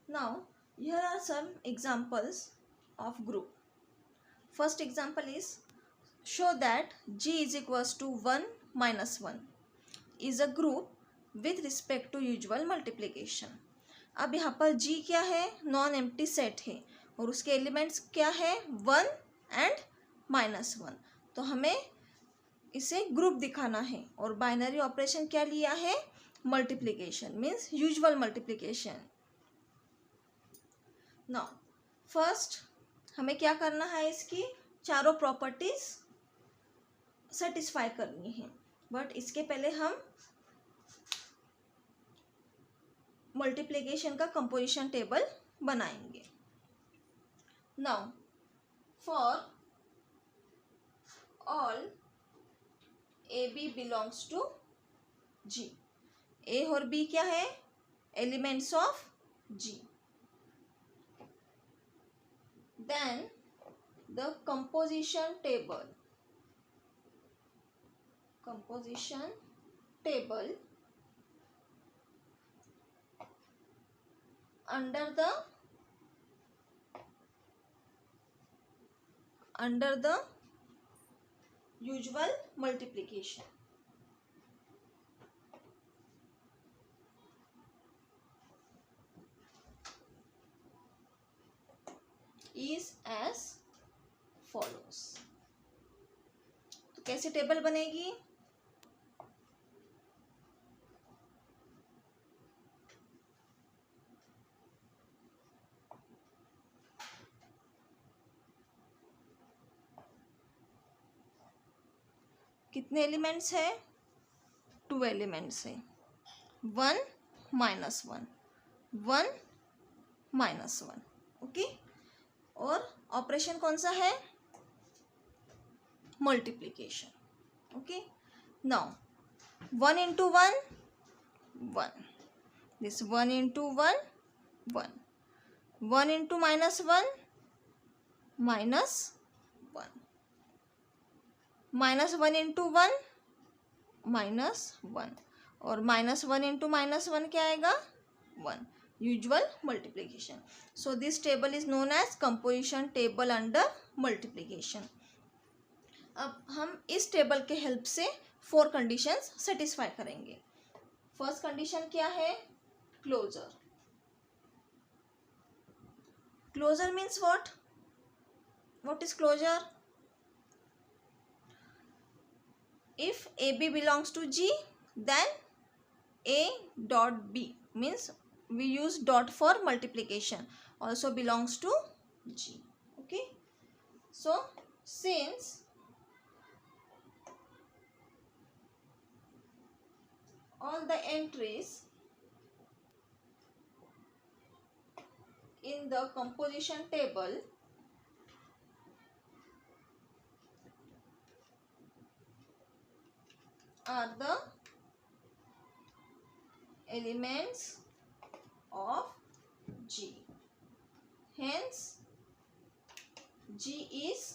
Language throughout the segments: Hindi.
Now, here are some examples of group. First example is, show that G is equals to 1 minus 1 is a group with respect to usual multiplication. अब यहाँ पर G क्या है, नॉन एम्प्टी सेट है और उसके एलिमेंट्स क्या है, 1 एंड -1. तो हमें इसे ग्रुप दिखाना है और बाइनरी ऑपरेशन क्या लिया है, multiplication, means usual multiplication. Now first हमें क्या करना है, इसकी चारों प्रॉपर्टीज सेटिस्फाई करनी है. बट इसके पहले हम मल्टीप्लिकेशन का कंपोजिशन टेबल बनाएंगे. Now for all A B belongs to G. A और बी क्या है, elements of G. Then the composition table under the usual multiplication is as follows. तो कैसे टेबल बनेगी, कितने एलिमेंट्स है, 2 एलिमेंट्स है, 1 minus 1, 1 minus 1. ओके. और ऑपरेशन कौन सा है, multiplication. Okay. Now 1 into 1 1, this 1 into 1 1, 1 into -1 -1, -1 into 1 -1 और -1 into -1 क्या आएगा, 1. Usual multiplication. So this table is known as composition table under multiplication. अब हम इस टेबल के हेल्प से 4 कंडीशंस सेटिस्फाई करेंगे. फर्स्ट कंडीशन क्या है, closure. Closure means what is closure, if AB belongs to G, then A dot B, means we use dot for multiplication, also belongs to G. Okay. So since all the entries in the composition table are the elements of G, hence G is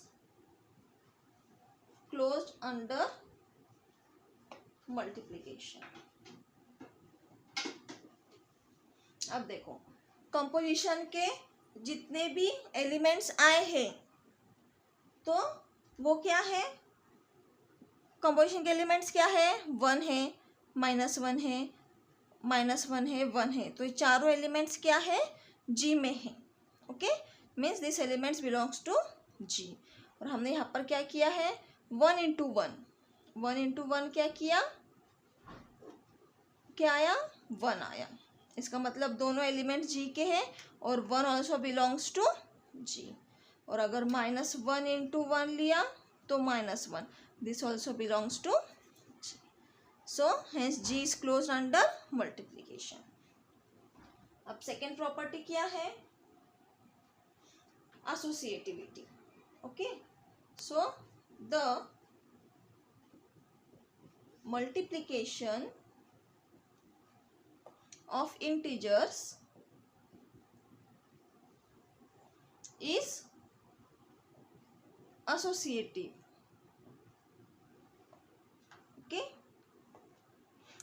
closed under multiplication. अब देखो, कंपोजिशन के जितने भी एलिमेंट्स आए हैं तो वो क्या है, कंपोजिशन के एलिमेंट्स क्या है, 1 है, -1 है, -1 है, 1 है. तो ये चारों एलिमेंट्स क्या है, जी में है. Okay. Means this elements belongs to G. और हमने यहाँ पर क्या किया है, 1 into 1, 1 into 1 क्या किया, क्या आया, 1 आया. इसका मतलब दोनों एलिमेंट्स जी के हैं और 1 ऑल्सो बिलोंग्स टू जी. और अगर -1 into 1 लिया तो -1, this also belongs to G. So hence G is closed under multiplication. अब सेकेंड प्रॉपर्टी क्या है, associativity. Okay. So the multiplication of integers is associative. Okay.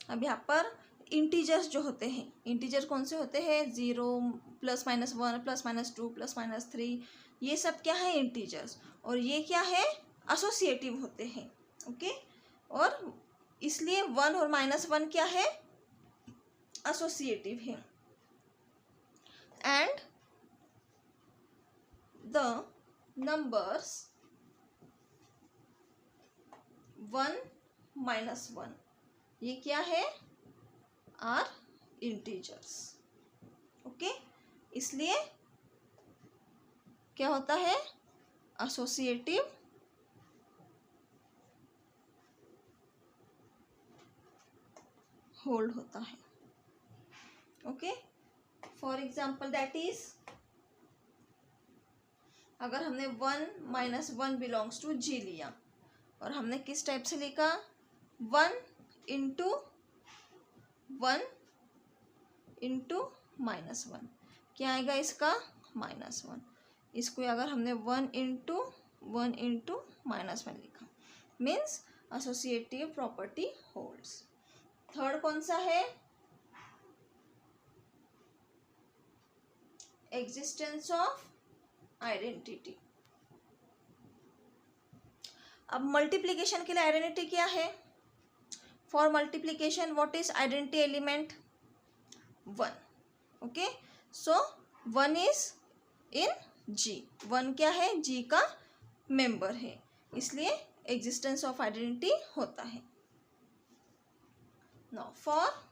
अब यहाँ पर इंटीजर्स जो होते हैं, इंटीजर कौन से होते हैं, 0 +-1 +-2 +-3, ये सब क्या है, इंटीजर्स। और ये क्या है, एसोसिएटिव होते हैं। ओके, और इसलिए 1 और -1 क्या है, एसोसिएटिव है। एंड द नंबर्स 1 -1 ये क्या है, आर इंटीजर्स। ओके, इसलिए क्या होता है, एसोसिएटिव होल्ड होता है। Okay, for example that is, अगर हमने 1 -1 बिलोंग्स टू जी लिया और हमने किस टाइप से लिखा, 1 इंटू 1 इंटू -1, क्या आएगा इसका, -1। इसको अगर हमने 1 इंटू 1 इंटू -1 लिखा, means associative property holds. Third कौन सा है, एग्जिस्टेंस ऑफ आइडेंटिटी। अब मल्टीप्लिकेशन के लिए आइडेंटिटी क्या है, for multiplication what is identity element, 1। Okay, so 1 is in G, 1 क्या है, जी का मेंबर है, इसलिए एग्जिस्टेंस ऑफ आइडेंटिटी होता है। Now for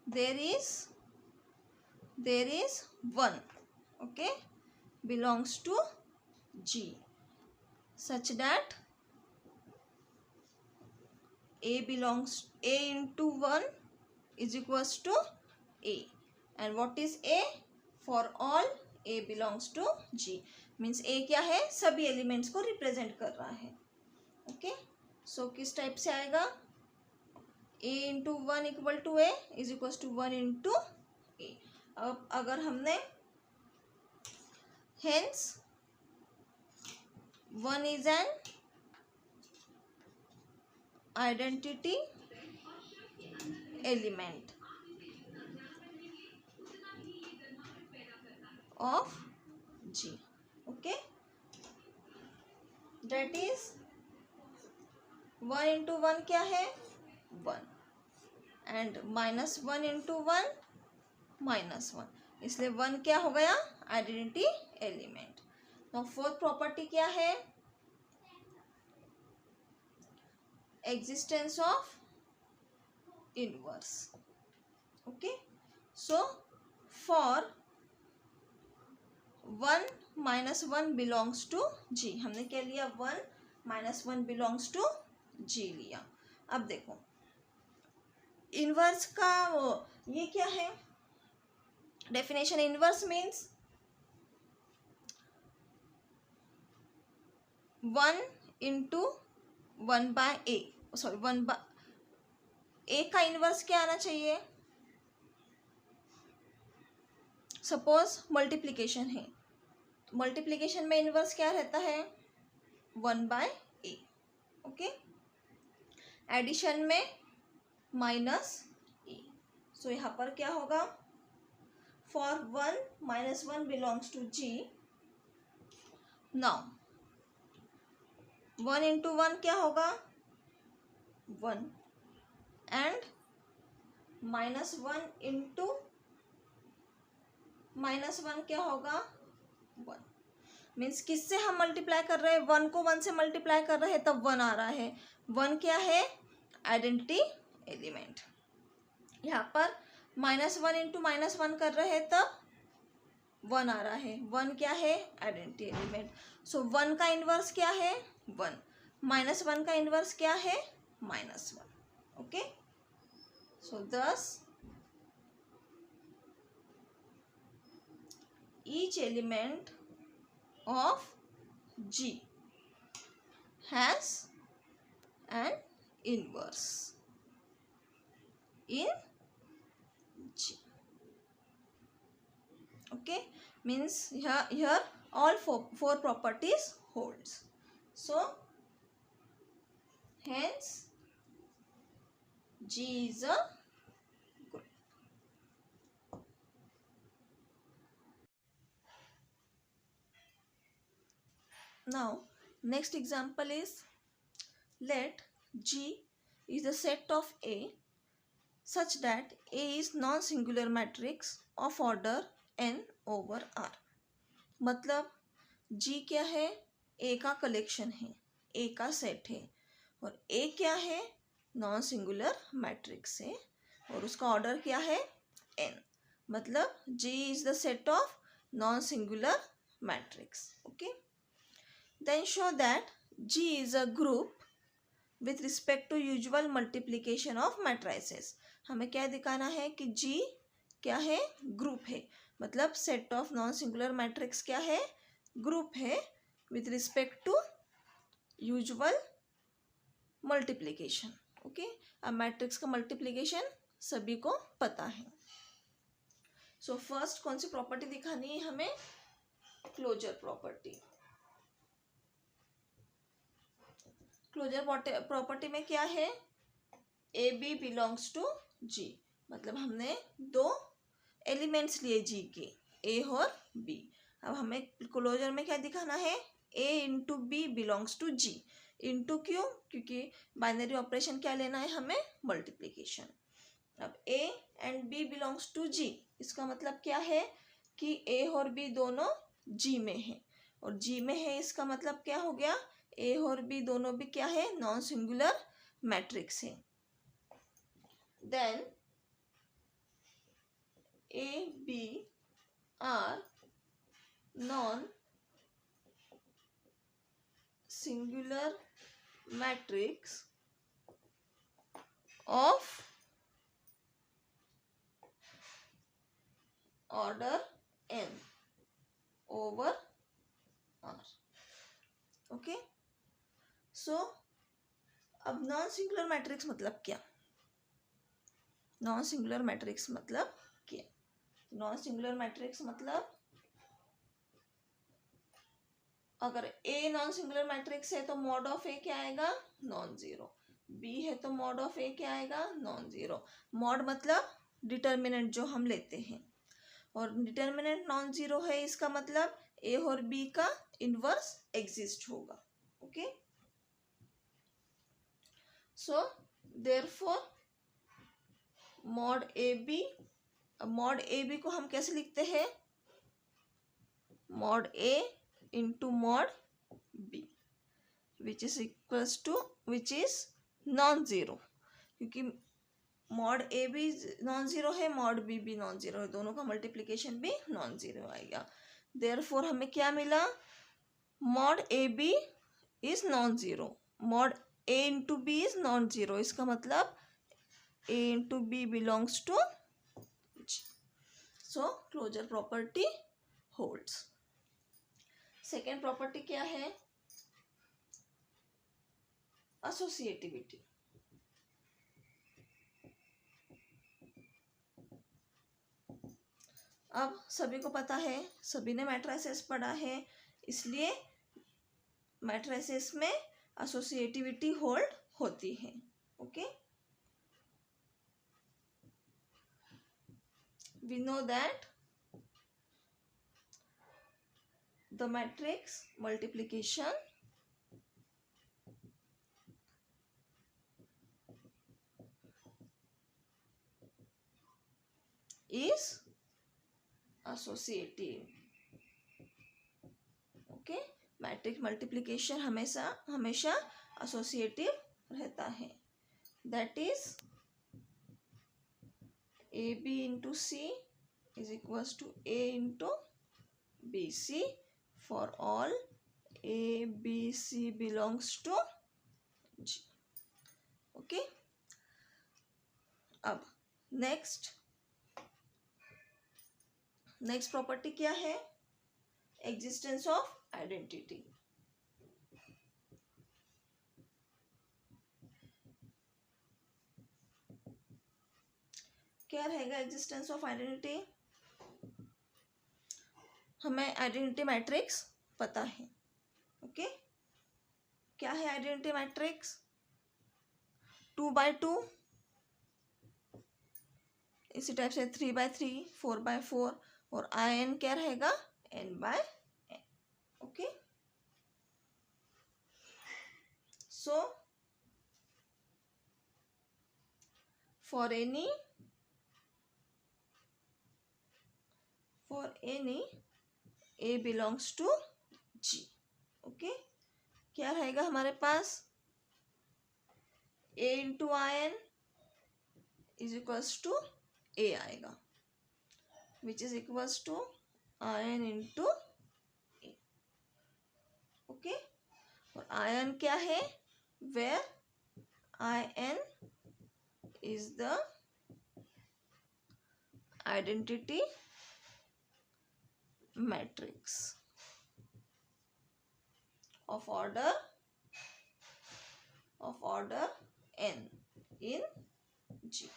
there is 1, okay, belongs to G, such that A into 1 is equals to A, and what is A, for all A belongs to G, means A क्या है, सभी एलिमेंट्स को रिप्रेजेंट कर रहा है। ओके, सो किस टाइप से आएगा, A into 1 equal to A is equal to 1 into A। अब अगर हमने hence 1 is an identity element of G। Okay, that is 1 into 1 क्या है, 1, एंड -1 इंटू 1 -1, इसलिए 1 क्या हो गया, आइडेंटिटी एलिमेंट। तो फोर्थ प्रॉपर्टी क्या है, existence of inverse. Okay, so for 1 -1 belongs to G, हमने क्या लिया, 1 -1 बिलोंग्स टू जी लिया। अब देखो इनवर्स का ये क्या है, definition, inverse means 1 into 1 by A, sorry 1 by A का इनवर्स क्या आना चाहिए, सपोज मल्टीप्लिकेशन है, मल्टीप्लिकेशन में इनवर्स क्या रहता है, 1 बाय ए। ओके, एडिशन में -e, सो यहाँ पर क्या होगा, for 1 -1 belongs to G, now 1 into 1 क्या होगा, 1, एंड -1 इंटू -1 क्या होगा, 1, मीन्स किससे हम मल्टीप्लाई कर रहे हैं, 1 को 1 से मल्टीप्लाई कर रहे हैं तब 1 आ रहा है। 1 क्या है, आइडेंटिटी एलिमेंट। यहाँ पर -1 इंटू -1 कर रहे हैं तब 1 आ रहा है, 1 क्या है, आइडेंटिटी एलिमेंट। सो 1 का इन्वर्स क्या है, 1, -1 का इन्वर्स क्या है, -1। Okay, so thus each element of G has an inverse in G. Okay, means here all four properties holds. So hence G is a group. Now next example is, let G is the set of A such that A is non-singular matrix of order n over R. मतलब G क्या है? A का कलेक्शन है, A का सेट है, और A क्या है? नॉन सिंगुलर मैट्रिक्स है, और उसका ऑर्डर क्या है? n. मतलब G is the set of non singular matrix. Okay. Then show that G is a group with respect to usual multiplication of matrices. हमें क्या दिखाना है कि G क्या है? ग्रुप है. मतलब set of non singular matrix क्या है? ग्रुप है with respect to usual multiplication. Okay. अब मैट्रिक्स का मल्टीप्लिकेशन सभी को पता है. सो फर्स्ट कौन सी प्रॉपर्टी दिखानी है हमें? Closure property. क्लोजर प्रॉपर्टी में क्या है? ए बी बिलोंग्स टू जी. मतलब हमने दो एलिमेंट्स लिए जी के, ए और बी. अब हमें क्लोजर में क्या दिखाना है? A into B belongs to G. Into क्यों? क्योंकि बाइनरी ऑपरेशन क्या लेना है हमें? मल्टीप्लिकेशन. अब A and B belongs to G, इसका मतलब क्या है कि ए और बी दोनों जी में है, और जी में है इसका मतलब क्या हो गया? ए और बी दोनों भी क्या है? नॉन सिंगुलर मैट्रिक्स है. Then A B are non singular matrix of order n over R. Okay. So अब नॉन सिंगुलर मैट्रिक्स मतलब क्या? नॉन सिंगुलर मैट्रिक्स मतलब क्या? नॉन सिंगुलर मैट्रिक्स मतलब अगर ए नॉन सिंगुलर मैट्रिक्स है तो मॉड ऑफ ए क्या आएगा? Non zero. बी है तो मॉड ऑफ ए क्या आएगा? Non zero. मॉड मतलब डिटर्मिनेंट जो हम लेते हैं, और डिटर्मिनेंट नॉन जीरो है इसका मतलब ए और बी का इनवर्स एग्जिस्ट होगा. Okay. So therefore mod A B, mod A B को हम कैसे लिखते हैं? Mod A into mod B which is equals to which is non zero, क्योंकि मॉड ए भी नॉन जीरो है, मॉड बी भी नॉन जीरो है, दोनों का मल्टीप्लिकेशन भी नॉन जीरो आएगा. देयरफॉर हमें क्या मिला? Mod A B is non zero, mod A into B is non zero. इसका मतलब A into B belongs to G. So closure property holds. Second property क्या है? एसोसिएटिविटी. अब सभी को पता है, सभी ने मैट्रिसेस पढ़ा है, इसलिए मैट्रिसेस में एसोसिएटिविटी होल्ड होती है. Okay. We know that the matrix multiplication is associative. Okay. Matrix multiplication हमेशा हमेशा एसोसिएटिव रहता है. That is A B into C is equals to A into B C for all A B C belongs to G. Okay. अब नेक्स्ट प्रॉपर्टी क्या है? Existence of identity. क्या रहेगा एग्जिस्टेंस ऑफ आइडेंटिटी? हमें आइडेंटिटी मैट्रिक्स पता है. ओके. क्या है आइडेंटिटी मैट्रिक्स? 2/2, इसी टाइप से 3/3, 4/4, और IN क्या रहेगा? N/N. Okay, so for any A belongs to G. Okay, क्या रहेगा हमारे पास? A into IN is equals to A आएगा, which is equals to IN into A. Okay, और IN क्या है? Where IN is the identity matrix of order n in G.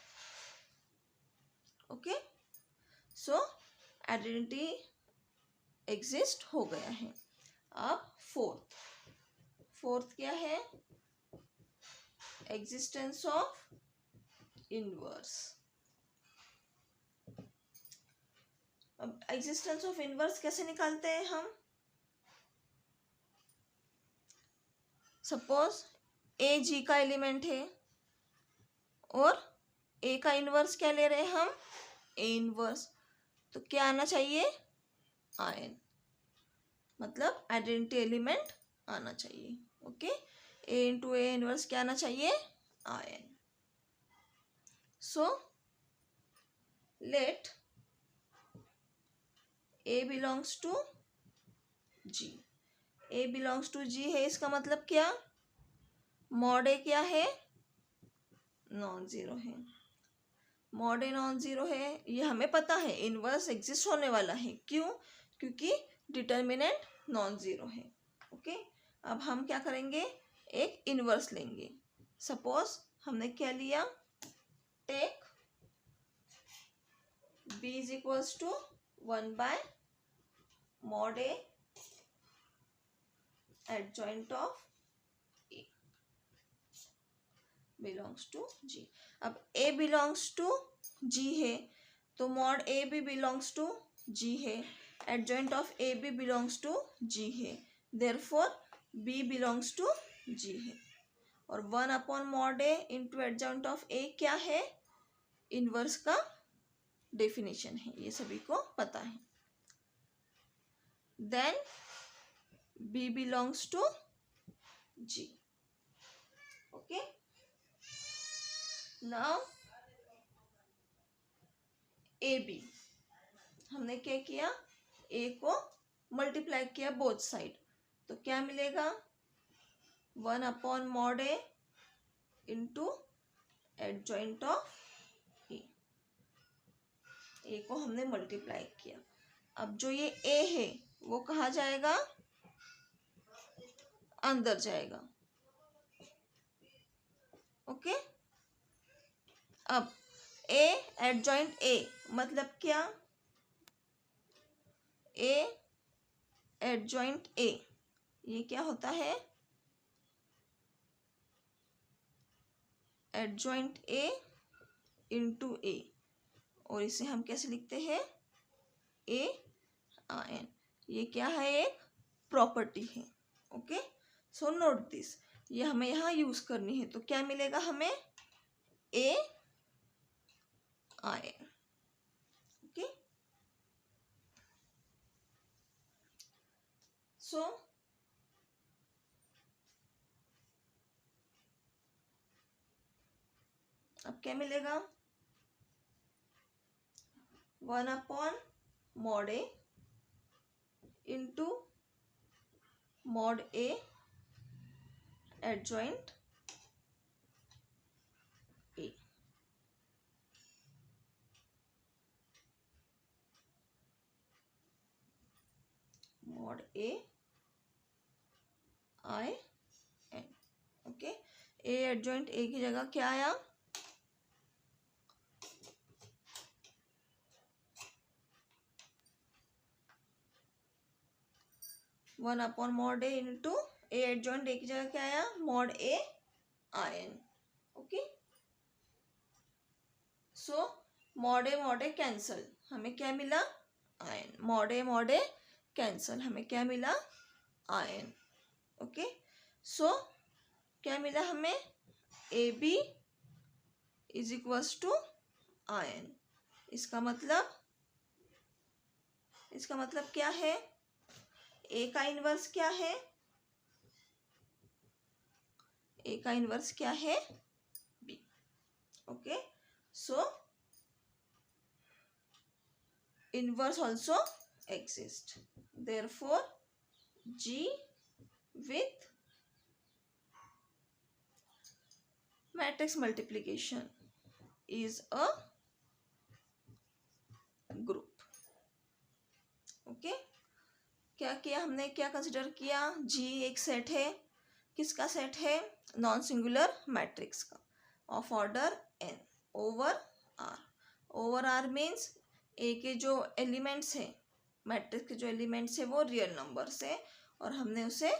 Okay, so identity exist हो गया है. अब फोर्थ क्या है? Existence of inverse. अब एग्जिस्टेंस ऑफ इनवर्स कैसे निकालते हैं हम? सपोज ए जी का एलिमेंट है और ए का इनवर्स क्या ले रहे हैं हम? A inverse. तो क्या आना चाहिए? IN, मतलब आइडेंटिटी एलिमेंट आना चाहिए. Okay, A into A inverse क्या आना चाहिए? IN. So let A belongs to G. A belongs to G है, इसका मतलब क्या? मॉड ए क्या है? नॉन जीरो है. मॉड ए नॉन जीरो है, ये हमें पता है. इनवर्स एग्जिस्ट होने वाला है. क्यों? क्योंकि डिटर्मिनेंट नॉन जीरो है. ओके, अब हम क्या करेंगे? एक इनवर्स लेंगे. सपोज हमने क्या लिया? Take B is equals to 1/mod A adjoint of A belongs to G. अब A belongs to G है तो mod A भी belongs to G है, adjoint of A भी belongs to G है, therefore B belongs to G है. और 1/mod A into adjoint of A क्या है? इनवर्स का डेफिनेशन है, ये सभी को पता है. Then B belongs to G. Okay, now AB हमने क्या किया? A को मल्टीप्लाई किया बोथ साइड, तो क्या मिलेगा? 1/mod A into adjoint of A को हमने मल्टीप्लाई किया. अब जो ये ए है वो कहाँ जाएगा? अंदर जाएगा. ओके, अब ए एडजॉइंट ए मतलब क्या? ए एडजॉइंट ए ये क्या होता है? एडजॉइंट ए इंटू ए, और इसे हम कैसे लिखते हैं? AIN. ये क्या है? एक प्रॉपर्टी है. ओके, सो नोट दिस, ये हमें यहाँ यूज करनी है. तो क्या मिलेगा हमें? AIN. ओके, सो अब क्या मिलेगा? 1/mod A into mod A adjoint A. mod A IN. Okay, A adjoint A की जगह क्या आया? 1/mod A into A adjoint A की जगह क्या आया, मॉड ए आयन. ओके, सो मॉड ए कैंसल, हमें क्या मिला, आयन. मॉड ए कैंसल, हमें क्या मिला, आयन. ओके, सो क्या मिला हमें, A B is equals to I n. इसका मतलब क्या है, ए का इनवर्स क्या है, ए का इनवर्स क्या है, B. Okay, so inverse also exist, therefore G with matrix multiplication is a group. Okay, क्या किया हमने, क्या कंसिडर किया, G एक सेट है, किसका सेट है, नॉन सिंगुलर मैट्रिक्स का, of order n over R. Over R means A के जो एलिमेंट्स हैं, मैट्रिक्स के जो एलिमेंट्स है वो रियल नंबर्स है, और हमने उसे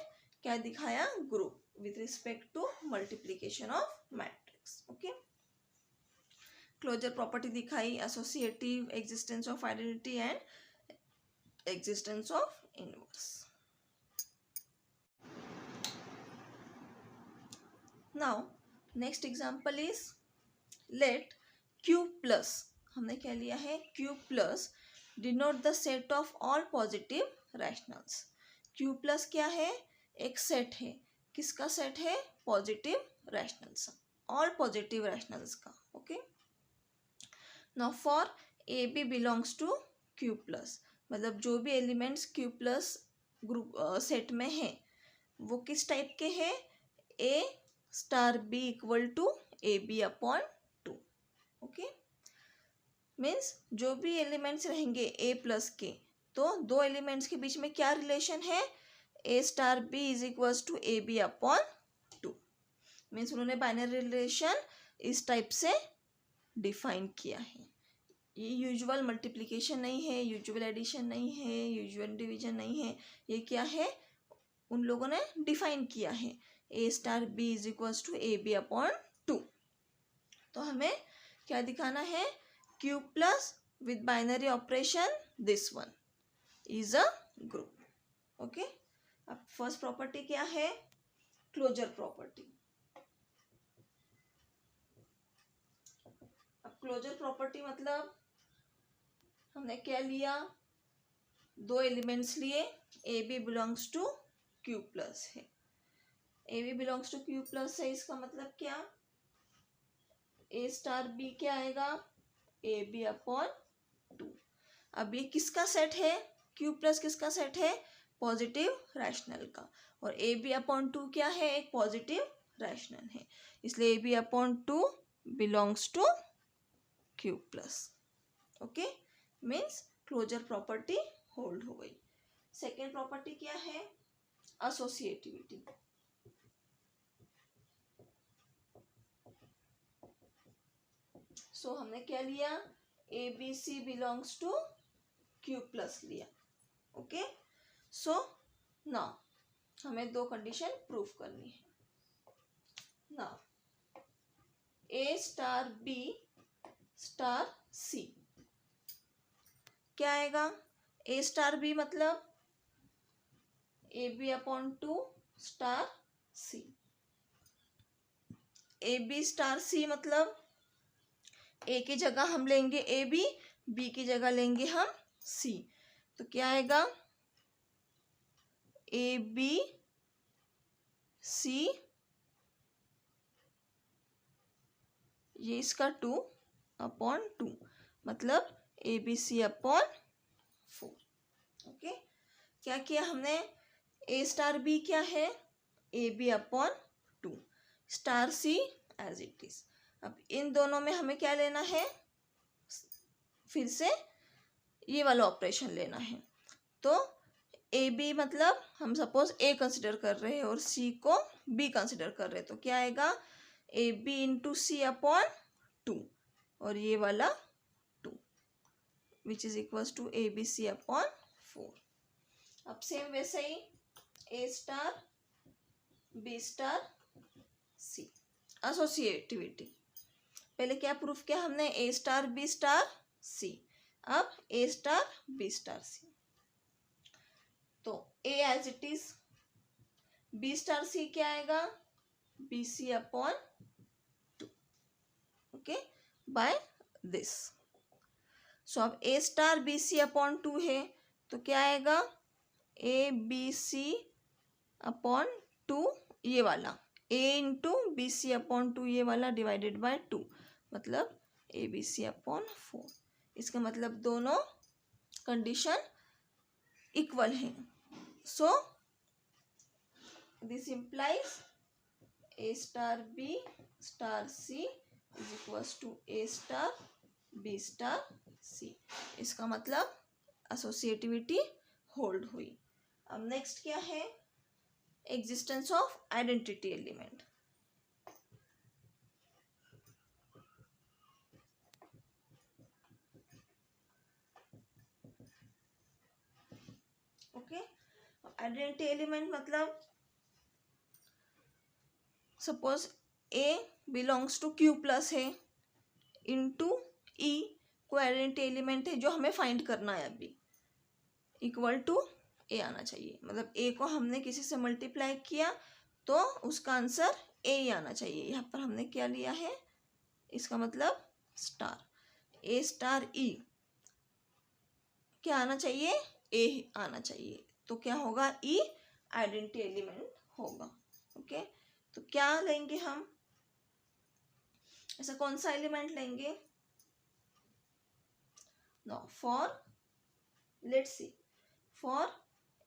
क्या दिखाया, group with respect to multiplication of matrix. Okay, closure property दिखाई, associative, existence of identity and existence of inverse. Now next example is let Q plus, हमने क्या लिया है, Q plus denote the set of all positive rationals. Q plus क्या है, एक सेट है, किसका सेट है, positive rationals, all positive rationals का. Okay, now for A B belongs to Q plus, मतलब जो भी elements Q plus group set में है वो किस टाइप के हैं, A star B equal to A B upon 2. Okay, means जो भी एलिमेंट्स रहेंगे ए प्लस के, तो दो एलिमेंट्स के बीच में क्या रिलेशन है, A star B is equals to A B upon 2. Means उन्होंने बाइनरी रिलेशन इस टाइप से डिफाइन किया है. ये यूजुअल मल्टीप्लिकेशन नहीं है, यूजुअल एडिशन नहीं है, यूजुअल डिवीजन नहीं है, ये क्या है, उन लोगों ने डिफाइन किया है, A star B is equals to A B upon 2. तो हमें क्या दिखाना है, Q plus with binary operation this one is a group. Okay, अब फर्स्ट प्रॉपर्टी क्या है, क्लोजर प्रॉपर्टी. अब क्लोजर प्रॉपर्टी मतलब हमने क्या लिया, दो एलिमेंट्स लिए, A B belongs to Q plus है, A B belongs to Q plus है, इसका मतलब क्या, ए स्टार बी क्या आएगा, ए बी अपॉन 2. अब ये किसका सेट है, Q प्लस किसका सेट है, पॉजिटिव रैशनल का, और ए बी अपॉन 2 क्या है, एक पॉजिटिव रैशनल है, इसलिए A B upon 2 belongs to Q plus. Okay, means closure property hold हो गई. सेकेंड प्रॉपर्टी क्या है, एसोसिएटिविटी. सो हमने क्या लिया, A B C belongs to Q plus लिया. ओके, सो नाउ हमें दो कंडीशन प्रूव करनी है. Now A star B star C क्या आएगा, ए स्टार बी मतलब A B upon 2 star C, A B star C मतलब ए की जगह हम लेंगे ए बी, बी की जगह लेंगे हम सी, तो क्या आएगा, ए बी सी, ये इसका 2 अपॉन 2 मतलब A B C upon 4. Okay, क्या किया हमने, ए स्टार बी क्या है, A B upon 2, star C as it is. अब इन दोनों में हमें क्या लेना है, फिर से ये वाला ऑपरेशन लेना है. तो ए बी मतलब हम सपोज ए कंसिडर कर रहे हैं और सी को बी कंसिडर कर रहे हैं, तो क्या आएगा, A B into C upon 2 और ये वाला 2 which is equals to A B C upon 4. अब सेम वैसे ही A star B star C. Associativity, पहले क्या प्रूफ किया हमने, A star B star C, अब A star B star C. तो A as it is, B star C क्या आएगा, B C upon two, okay, by this. So अब A star B C upon two है तो क्या आएगा, A B C upon two, ये वाला A into B C upon two, ये वाला डिवाइडेड बाय टू, मतलब A B C upon four. इसका मतलब दोनों कंडीशन इक्वल है। So this implies A star B star C is equals to A star B star C. इसका मतलब एसोसिएटिविटी होल्ड हुई। अब नेक्स्ट क्या है, existence of identity element. Okay, identity element मतलब suppose A belongs to Q plus है इंटू ई, को आइडेंटिटी एलिमेंट है जो हमें फाइंड करना है अभी, इक्वल टू ए आना चाहिए। मतलब ए को हमने किसी से मल्टीप्लाई किया तो उसका आंसर ए ही आना चाहिए। यहाँ पर हमने क्या लिया है, इसका मतलब स्टार, ए स्टार ई क्या आना चाहिए, ए आना चाहिए। तो क्या होगा, ई आइडेंटिटी एलिमेंट होगा। ओके, तो क्या लेंगे हम, ऐसा कौन सा एलिमेंट लेंगे, no for let's see, for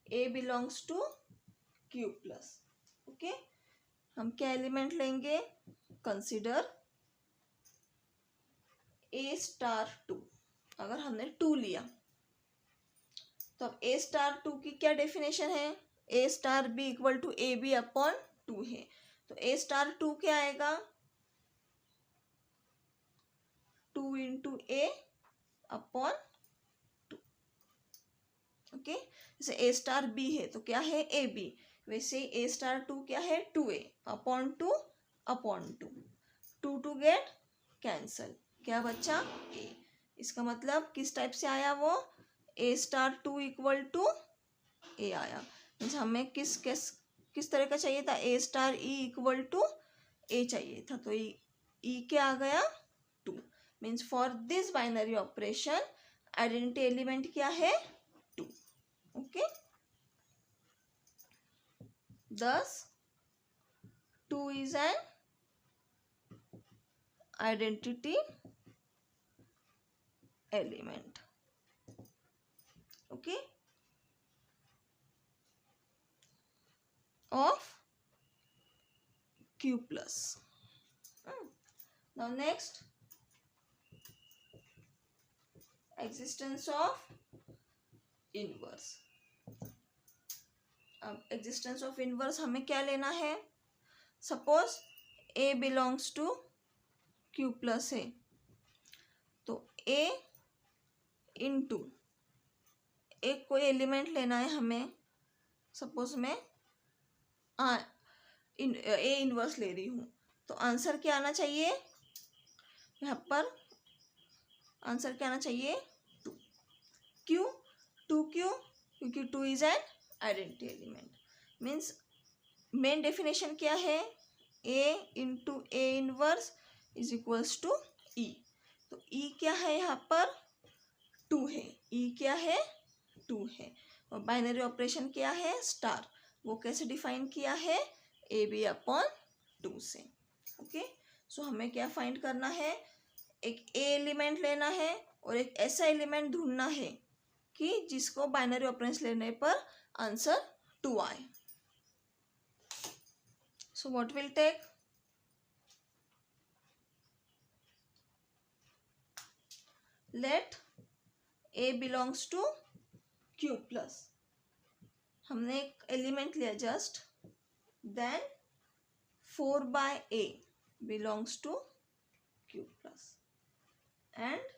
A belongs to Q plus. Okay, हम क्या एलिमेंट लेंगे, कंसिडर ए स्टार टू। अगर हमने टू लिया तो अब ए स्टार टू की क्या डेफिनेशन है, A star B equal to A B upon two है। तो ए स्टार टू क्या आएगा, two into A upon two. Okay, जैसे ए स्टार बी है तो क्या है, ए बी, वैसे ए स्टार टू क्या है, two A upon two upon two, two two get cancel, क्या बचा, ए। इसका मतलब किस टाइप से आया वो, A star two equal to A आया। मीन्स हमें किस तरह का चाहिए था, A star E equal to A चाहिए था, तो ई क्या आ गया, two. Means for this binary operation identity element क्या है, two. Okay, thus 2 is an identity element. Okay, of Q plus. Now next, existence of inverse. अब existence of inverse हमें क्या लेना है, suppose A belongs to Q plus है तो A इंटू एक कोई एलिमेंट लेना है हमें, सपोज मैं ए इनवर्स ले रही हूँ, तो आंसर क्या आना चाहिए, यहाँ पर आंसर क्या आना चाहिए, टू। क्यों टू, क्यों, क्योंकि two is an identity element. Means main definition क्या है, A into A inverse is equals to E. तो ई क्या है यहाँ पर, टू है, ई क्या है, टू है। और बाइनरी ऑपरेशन क्या है, स्टार, वो कैसे डिफाइन किया है, ए बी अपॉन टू से। ओके, सो हमें क्या फाइंड करना है, एक ए एलिमेंट लेना है और एक ऐसा एलिमेंट ढूंढना है कि जिसको बाइनरी ऑपरेशन लेने पर आंसर टू आए। So what will take, let A belongs to Q plus, हमने एक एलिमेंट लिया just, then 4 by a belongs to q plus, and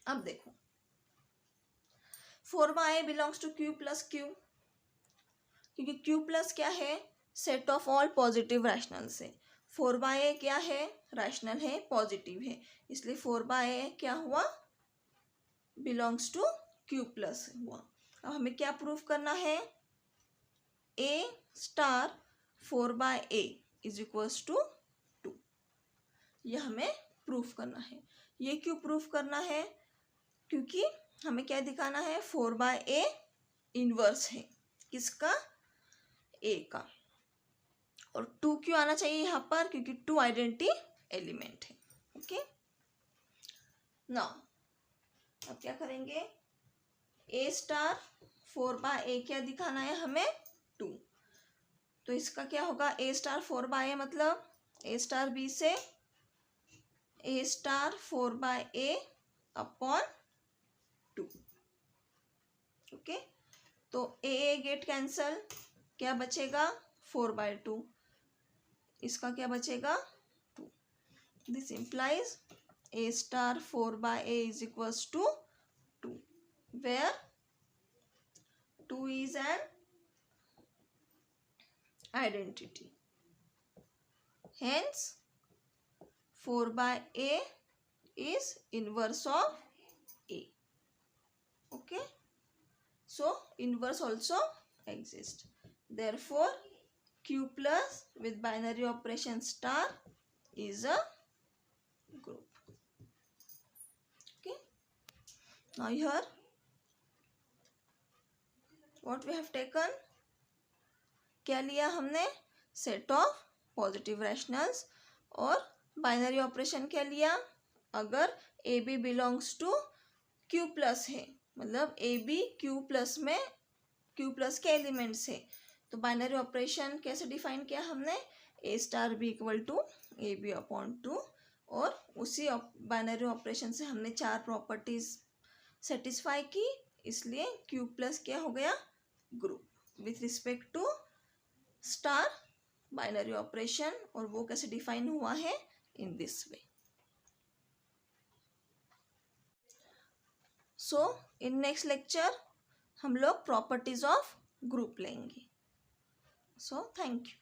अब देखो 4 by a belongs to q plus q, क्योंकि क्यू प्लस क्या है, set of all positive rational से। 4/a क्या है, रैशनल है, पॉजिटिव है, इसलिए 4/a क्या हुआ, बिलोंग्स टू क्यू प्लस हुआ। अब हमें क्या प्रूफ करना है, a star 4/a is equals to 2, यह हमें प्रूफ करना है। ये क्यों प्रूफ करना है, क्योंकि हमें क्या दिखाना है, 4/a इनवर्स है, किसका, a का। और 2 क्यों आना चाहिए यहाँ पर, क्योंकि 2 आइडेंटिटी एलिमेंट है। ओके, नाउ अब क्या करेंगे, a स्टार 4/a क्या दिखाना है हमें, 2। तो इसका क्या होगा, a स्टार 4/a मतलब a स्टार b से a star 4/a upon 2। Okay, तो a गेट कैंसल, क्या बचेगा, 4/2, इसका क्या बचेगा, 2। This implies a star 4/a is equals to 2, where 2 is an identity. Hence 4/a is inverse of a. Okay, so inverse also exists. Therefore q plus with binary operation star is a group. Okay, now here what we have taken, क्या लिया हमने, सेट ऑफ पॉजिटिव रैशनल्स, और बाइनरी ऑपरेशन क्या लिया, अगर A B belongs to Q plus है, मतलब ए बी क्यू प्लस में क्यू प्लस के एलिमेंट्स है, तो बाइनरी ऑपरेशन कैसे डिफाइन किया हमने, A star B equal to A B upon 2, और उसी बाइनरी ऑपरेशन से हमने 4 प्रॉपर्टीज सेटिस्फाई की, इसलिए क्यू प्लस क्या हो गया, group with respect to star binary operation, और वो कैसे डिफाइन हुआ है, in this way. So in next lecture हम लोग प्रॉपर्टीज ऑफ ग्रुप लेंगे। So thank you.